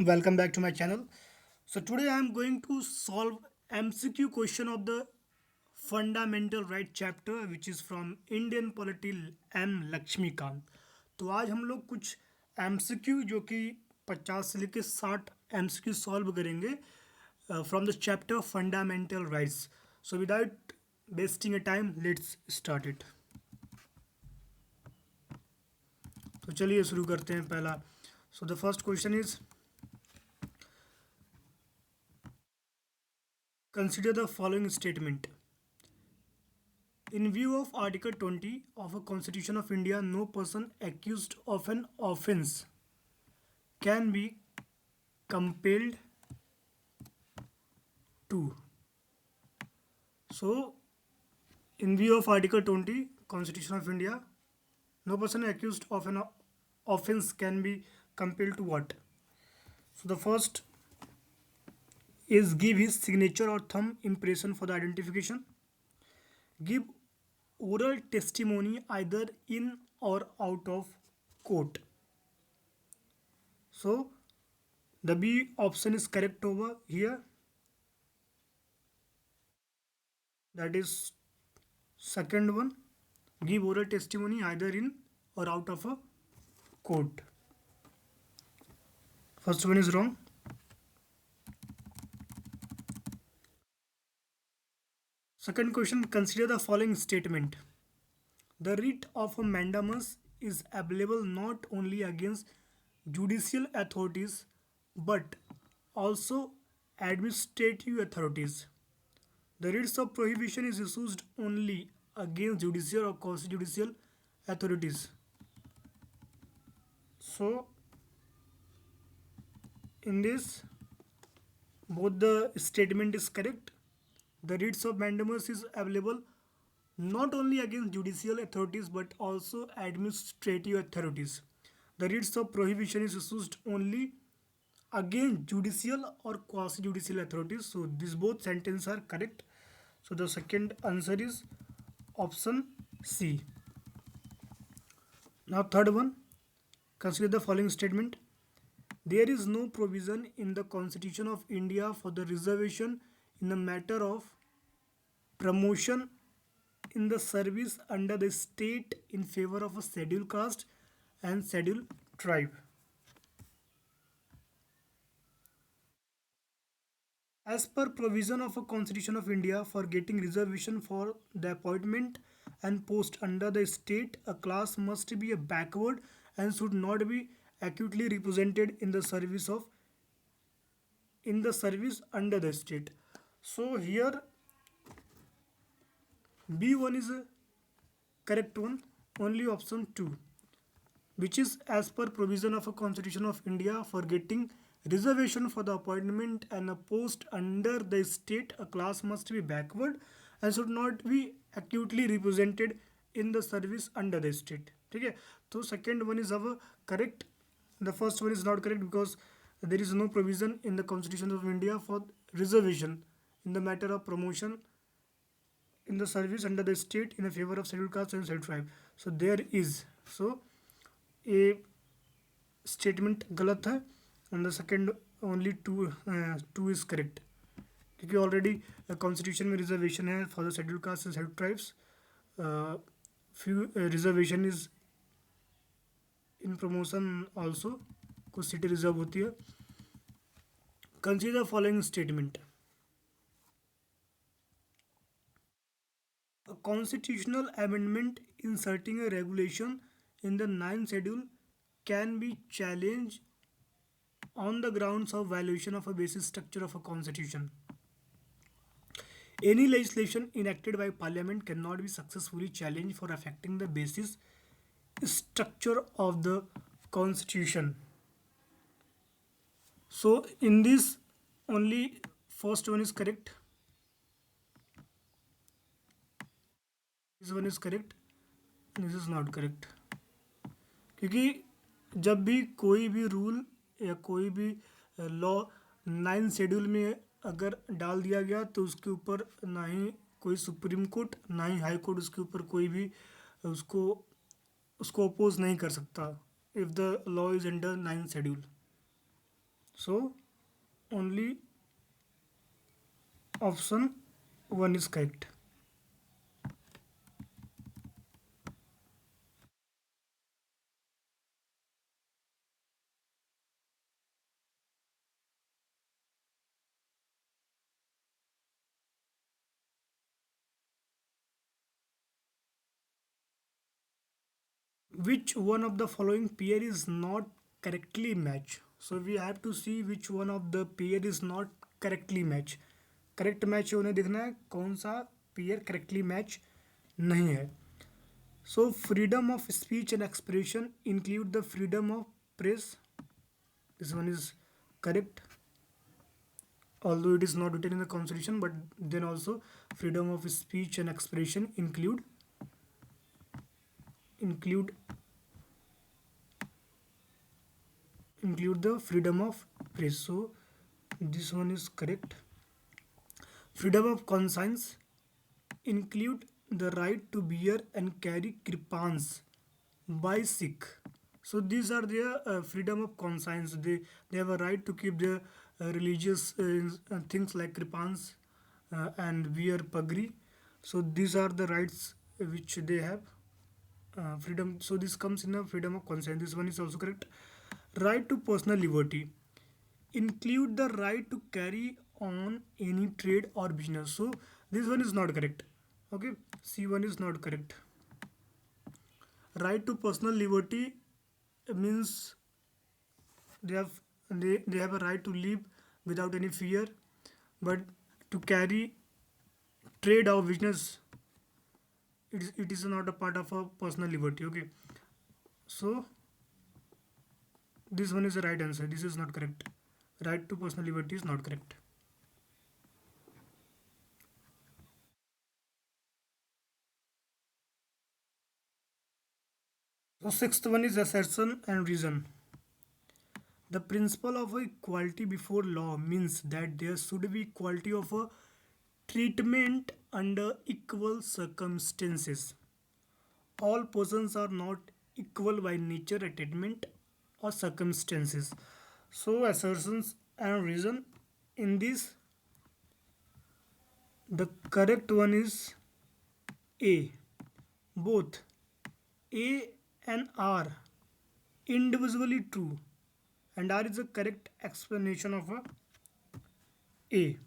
welcome back to my channel. So today I am going to solve MCQ question of the fundamental right chapter which is from Indian Polity M Laxmikant. तो आज हम लोग कुछ MCQ जो कि 50 से लेकर 60 MCQ सॉल्व करेंगे from the chapter fundamental rights. So without wasting a time, let's start it. तो चलिए शुरू करते हैं पहला. So the first question is, consider the following statement. In view of Article 20 of the Constitution of India, no person accused of an offence can be compelled to. So, in view of Article 20 Constitution of India, no person accused of an offence can be compelled to what? So, the first is give his signature or thumb impression for the identification. Give oral testimony either in or out of court. So the B option is correct over here. That is second one. Give oral testimony either in or out of a court. First one is wrong. Second question, consider the following statement. The writ of a mandamus is available not only against judicial authorities but also administrative authorities. The writs of prohibition is issued only against judicial or quasi-judicial authorities. So, in this, both the statement is correct. The writs of mandamus is available not only against judicial authorities but also administrative authorities. The writs of prohibition is issued only against judicial or quasi-judicial authorities. So these both sentences are correct. So the second answer is option C. Now third one, consider the following statement. There is no provision in the Constitution of India for the reservation in the matter of promotion in the service under the state in favor of a scheduled caste and scheduled tribe. As per provision of a Constitution of India for getting reservation for the appointment and post under the state, a class must be a backward and should not be acutely represented in the service under the state. So here B1 is a correct one, only option 2, which is as per provision of a Constitution of India for getting reservation for the appointment and a post under the state, a class must be backward and should not be acutely represented in the service under the state. Okay, so second one is our correct. The first one is not correct because there is no provision in the Constitution of India for reservation in the matter of promotion in the service under the state in the favor of scheduled caste and scheduled tribe. So there is, so a statement गलत है and the second only two is correct क्योंकि already constitution में reservation है for the scheduled caste and scheduled tribes. Few reservation is in promotion also, कुछ सीटें reserve होती है. Consider the following statement. A constitutional amendment inserting a regulation in the 9th schedule can be challenged on the grounds of violation of a basic structure of a constitution. Any legislation enacted by parliament cannot be successfully challenged for affecting the basic structure of the constitution. So in this only first one is correct. This one is correct. This is not correct. क्योंकि जब भी कोई भी rule या कोई भी law 9 schedule में अगर डाल दिया गया तो उसके ऊपर ना ही कोई सुप्रीम कोर्ट ना ही हाई कोर्ट उसके ऊपर कोई भी उसको अपोज नहीं कर सकता if the law is under 9 schedule. So only option 1 is correct. Which one of the following pair is not correctly matched? So we have to see which one of the pair is not correctly matched. Correct match होने देखना है कौन सा pair correctly match नहीं है. So freedom of speech and expression include the freedom of press. This one is correct, although it is not written in the constitution, but then also freedom of speech and expression include include the freedom of press. So this one is correct. Freedom of conscience include the right to bear and carry kripans by Sikh. So these are their freedom of conscience. They have a right to keep their religious things like kripans and wear pagri. So these are the rights which they have. Freedom. So this comes in a freedom of conscience. This one is also correct. Right to personal liberty include the right to carry on any trade or business. So this one is not correct. Okay, C1 is not correct. Right to personal liberty means they have they have a right to live without any fear, but to carry trade or business, it is not a part of a personal liberty. Okay, so this one is the right answer. This is not correct. Right to personal liberty is not correct. So sixth one is assertion and reason. The principle of equality before law means that there should be equality of a treatment under equal circumstances. All persons are not equal by nature, attainment, or circumstances. So assertions and reason in this, the correct one is A. Both A and R individually true, and R is the correct explanation of A.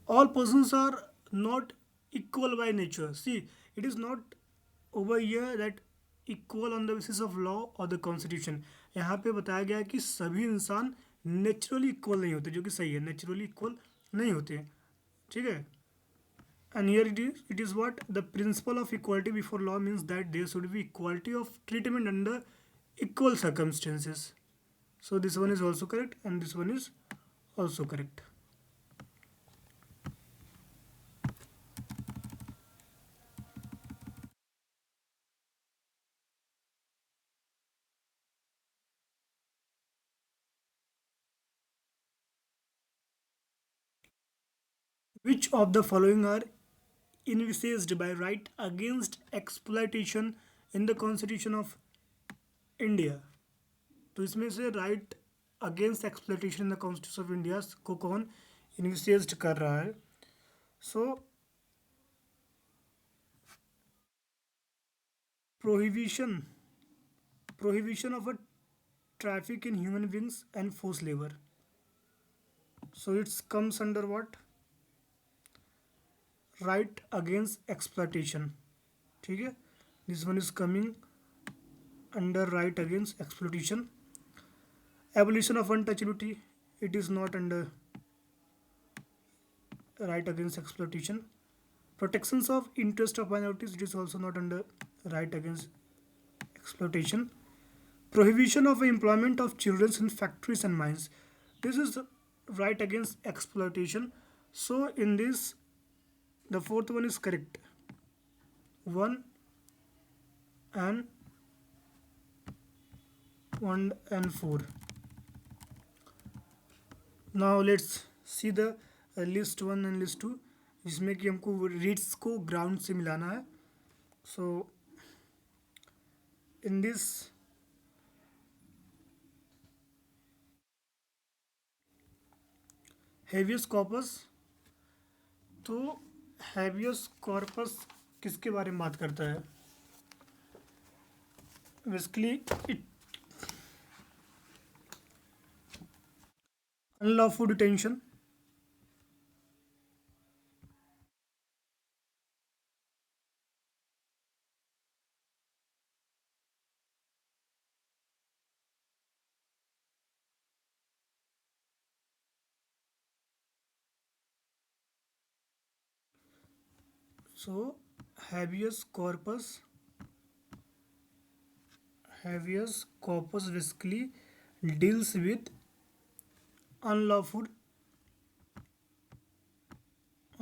All persons are not equal by nature. See, it is not over here that equal on the basis of law or the constitution. यहाँ पे बताया गया है कि सभी इंसान naturally equal नहीं होते, जो कि सही है. नेचुरली इक्वल नहीं होते, ठीक है. And here it is what the principle of equality before law means that there should be equality of treatment under equal circumstances. So this one is also correct and this one is also correct. Which of the following are envisaged by right against exploitation in the Constitution of India? तो इसमें से right against exploitation in the constitution of India को कौन इन्विसेज कर रहा है? सो prohibition of a traffic in human beings and forced labor. So it comes under what? Right against exploitation. ठीक है, this one is coming under right against exploitation. Abolition of untouchability, it is not under right against exploitation. Protections of interest of minorities, it is also not under right against exploitation. Prohibition of employment of children in factories and mines, this is right against exploitation. So in this, the fourth one is correct. 1 and 4. Now let's see the list 1 and list 2, जिसमें कि हमको reads को ground से मिलाना है. सो in this habeas corpus, तो habeas corpus किसके बारे में बात करता है? Basically it unlawful detention, so habeas corpus habeas corpus basically deals with unlawful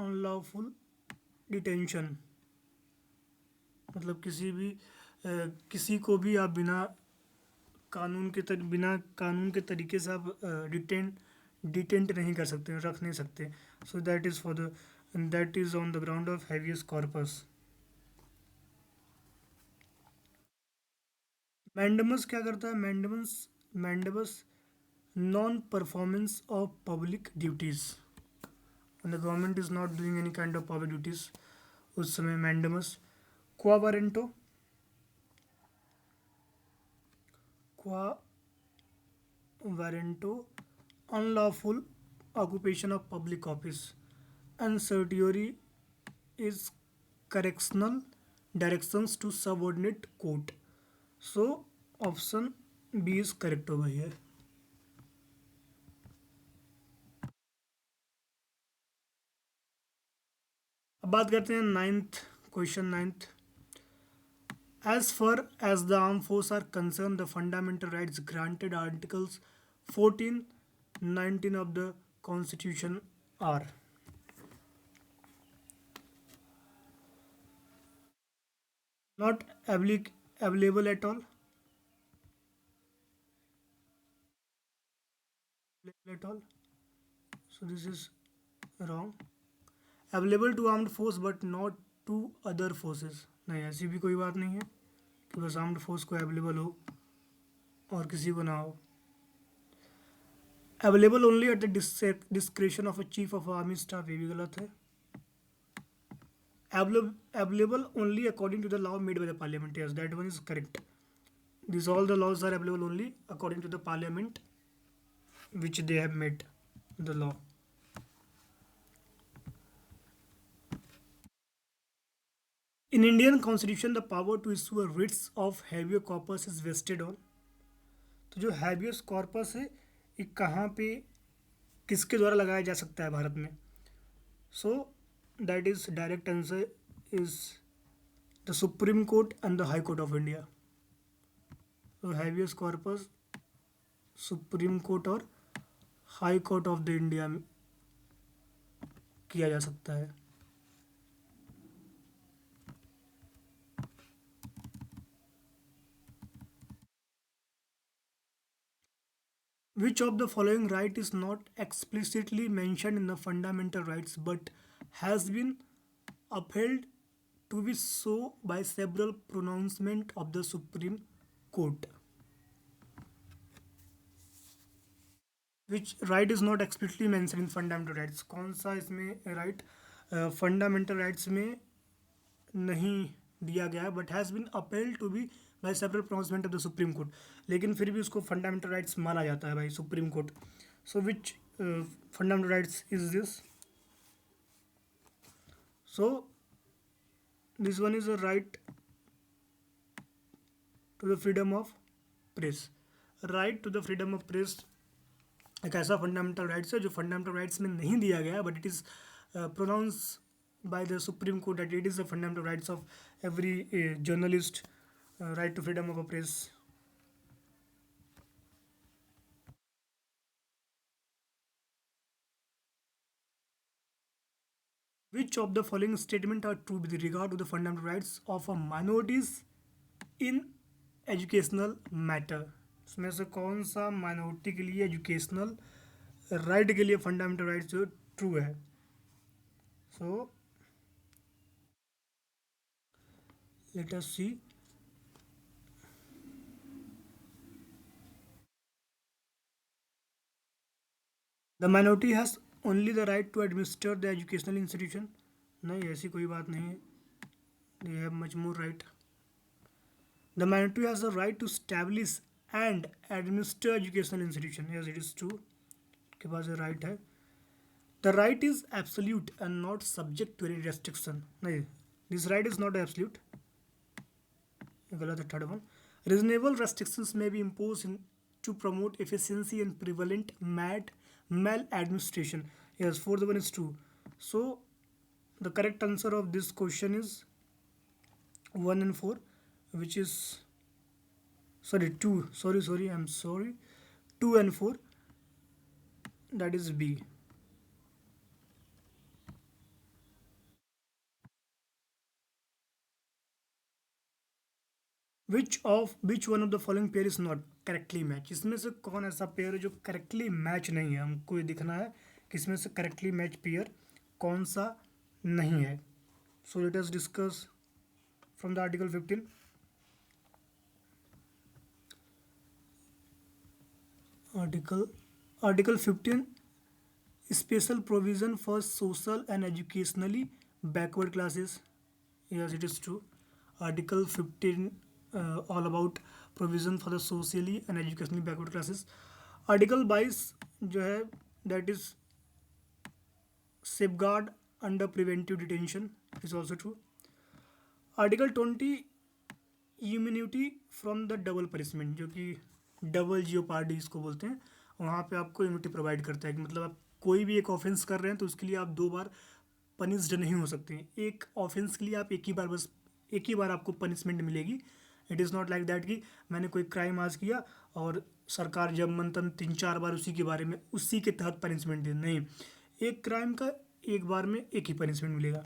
unlawful detention, मतलब किसी को भी आप बिना कानून के तरीके से आप डिटेंट नहीं कर सकते, रख नहीं सकते. So that is on the ground of habeas corpus. Mandamus क्या करता है? Mandamus non performance of public duties. The government is not doing any kind of public duties, उस समय मैंडमस. क्वा वारेंटो, क्वा वारेंटो unlawful occupation of public office, and certiorari is correctional directions to subordinate court. So option B is correct over here. अब बात करते हैं ninth. As far as the armed force are concerned, the fundamental rights granted articles 14, 19 of the constitution are not available at all, so this is wrong. Available to armed force but not to other forces, नहीं, ऐसी भी कोई बात नहीं है कि बस armed force को अवेलेबल हो और किसी को ना हो. Available only at the discretion of a chief of army staff, ये भी गलत है. Available only according to the law made by the parliament, yes, that one is correct. These all the laws are available only according to the parliament which they have made the law. In Indian constitution, the power to issue a writs of habeas corpus is vested on. तो जो habeas corpus है ये कहाँ पे किसके द्वारा लगाया जा सकता है भारत में? So that is direct answer is the Supreme Court and the High Court of India. So habeas corpus Supreme Court और High Court of the India में किया जा सकता है. Which of the following right is not explicitly mentioned in the fundamental rights but has been upheld to be so by several pronouncement of the Supreme Court? Which right is not explicitly mentioned in fundamental rights? कौन सा इसमें right fundamental rights में नहीं दिया गया but has been appealed to be by several pronouncement of the Supreme Court, लेकिन फिर भी उसको फंडामेंटल राइट्स माना जाता है भाई Supreme Court. So which fundamental rights is this? So this one is a right to the freedom of press. Right to the freedom of press एक ऐसा फंडामेंटल राइट्स है जो फंडामेंटल राइट्स में नहीं दिया गया but it is pronounce by the Supreme Court that it is the fundamental rights of every journalist, right to freedom of a press. Which of the following statement are true with regard to the fundamental rights of a minorities in educational matter? इसमें से कौन सा minority के लिए educational right के लिए fundamental rights जो true है? So let us see. The minority has only the right to administer the educational institution, नहीं ऐसी कोई बात नहीं है, they have much more right. The minority has the right to establish and administer educational institution, yes it is true, के पास right है। The right is absolute and not subject to any restriction, नहीं this right is not absolute, गलत है third one. Reasonable restrictions में be impose to promote efficiency and prevalent maladministration. Yes, fourth one is true. So the correct answer of this question is 1 and 4, which is sorry 2. Sorry. I'm sorry. 2 and 4. That is B. which one of the following pair is not correctly match, इसमें से कौन ऐसा pair है जो correctly match नहीं है, हमको ये दिखना है कि इसमें से करेक्टली मैच पेयर कौन सा नहीं है। So let us discuss from the article 15। Article 15 special provision for social and educationally backward classes, yes it is true. Article 15 all about provision for the socially and educationally backward classes। Article 22 जो है that is safeguard under preventive detention is also true। Article 20 immunity from the double punishment, जो कि double jeopardy इसको बोलते हैं, वहाँ पे आपको इम्यूनिटी प्रोवाइड करता है कि मतलब आप कोई भी एक ऑफेंस कर रहे हैं तो उसके लिए आप 2 बार पनिश्ड नहीं हो सकते हैं, एक ऑफेंस के लिए आप एक ही बार आपको पनिशमेंट मिलेगी। It is not like that कि मैंने कोई क्राइम आज किया और सरकार जब मन तन 3-4 बार उसी के बारे में उसी के तहत पनिशमेंट दे, नहीं, एक क्राइम का एक बार में एक ही पनिशमेंट मिलेगा।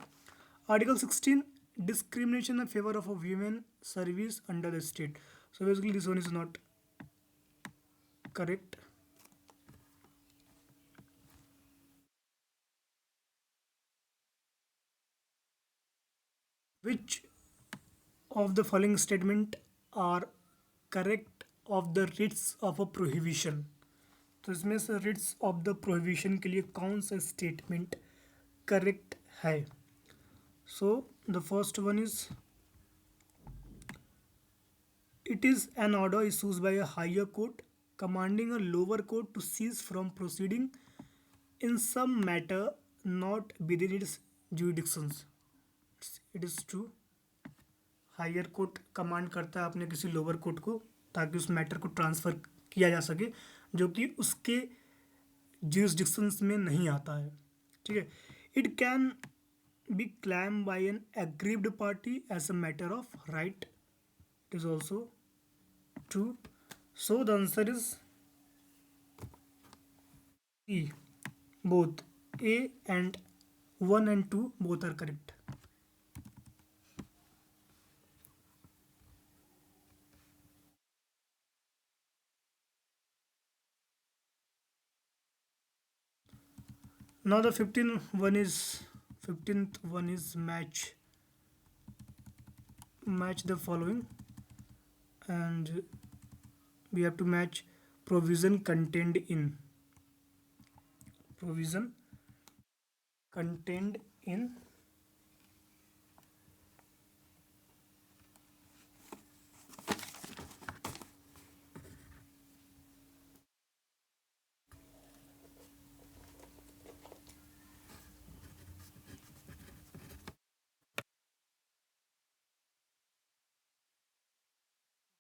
Article 16 discrimination in favor of a women service under the state, so basically this one is not correct। which of the following statement are correct of the writs of a prohibition, तो इसमें से writs of the prohibition के लिए कौन सा statement correct है। So the first one is it is an order issued by a higher court commanding a lower court to cease from proceeding in some matter not within its jurisdictions, it is true। Higher court command करता है अपने किसी lower court को ताकि उस matter को transfer किया जा सके जो कि उसके jurisdictions में नहीं आता है, ठीक है। It can be claim by an aggrieved party as a matter of right, it is also true। So the answer is E, both A and 1 and 2 both are correct। now the 15th one is match the following, and we have to match provision contained in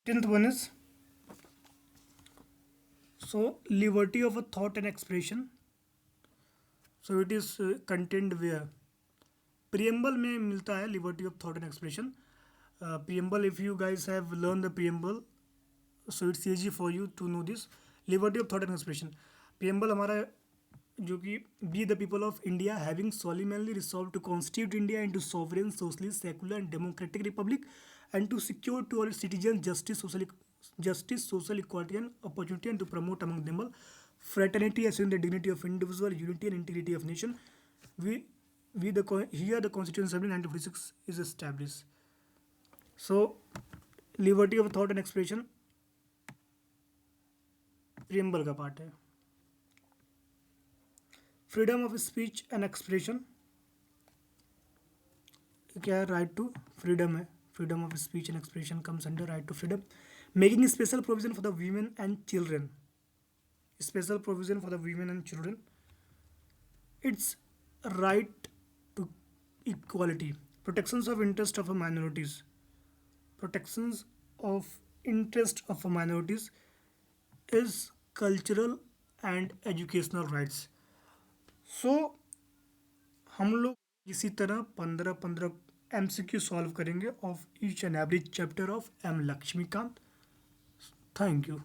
15th one is so liberty of a thought and expression, so it is contained where preamble में मिलता है liberty of thought and expression। preamble, if you guys have learned the preamble, so it's easy for you to know this। liberty of thought and expression, preamble हमारा जो कि we the people of India having solemnly resolved to constitute India into sovereign, socialist, secular and democratic republic and to secure to all its citizens justice, social equality and opportunity, and to promote among them all fraternity, assuring the dignity of individual, unity and integrity of nation, here the Constitution Assembly 1946 is established। So liberty of thought and expression preamble का part है। Freedom of speech and expression, क्या है, right to freedom है, freedom of speech and expression comes under right to freedom. Making special provision for the women and children, special provision for the women and children, its right to equality, protections of interest of minorities, protections of interest of minorities is cultural and educational rights. So हम लोग इसी तरह 15 MCQ solve करेंगे of each and every chapter of M Laxmikanth. Thank you.